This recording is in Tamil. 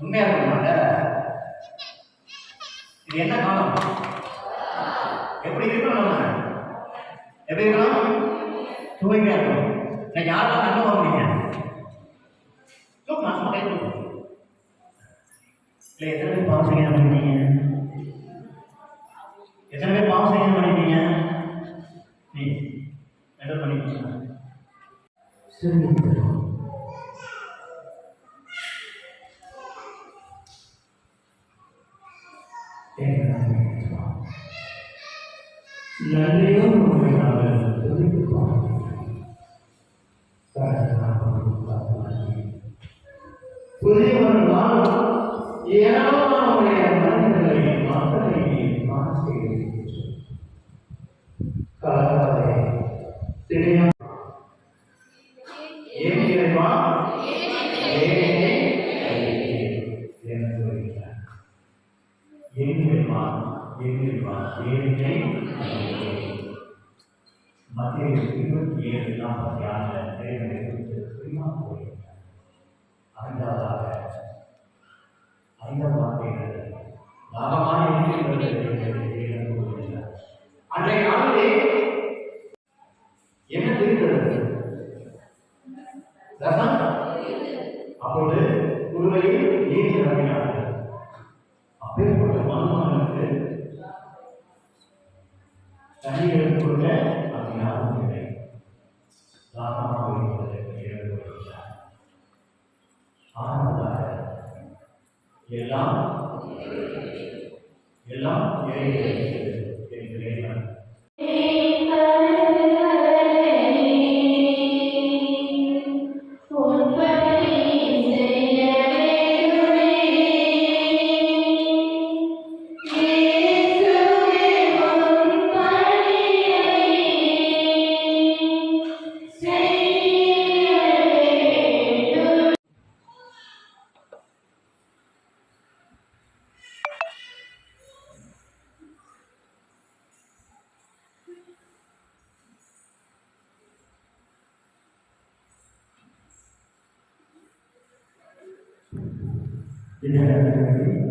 உண்மையா இருக்க மாட்டேன். இது என்ன காலம்? எப்படி இருக்கணும்? நம்ம எப்படி இருக்கணும்? தூய்மையா இருக்கணும். நான் யாரெல்லாம் நன்மை வாங்குறீங்க? நான் சும்மா கை கொடுக்கணும். இல்லை, எத்தனை பேர் பாவம் செய்ய பண்ணிட்டீங்க? எத்தனை பேர் பாவம் செய்ய பண்ணிட்டீங்க? நீ என்ன பண்ணிட்டீங்க? சரி, நன்றியும் புதியவர்களால் ஏராளமானுடைய மனிதர்களை மக்களை கலவரை ஏன் இறைவா மத்திய 27:46 ஐந்தாவது வார்த்தைகள் தாகமான அன்றைய நாளிலே என்ன தெரிகிறது? ரசம். அப்பொழுது குருவையில் நீதி நம்பினார்கள். அப்பேற்பட்ட மனுமகனுக்கு தண்ணீர் கொடுக்க அது யாரும் இல்லை. தாகமாக இருப்பதற்கு இழந்து வருகிறார். ஆனதாக எல்லாம் என்கிறேன். Tidak ada lagi.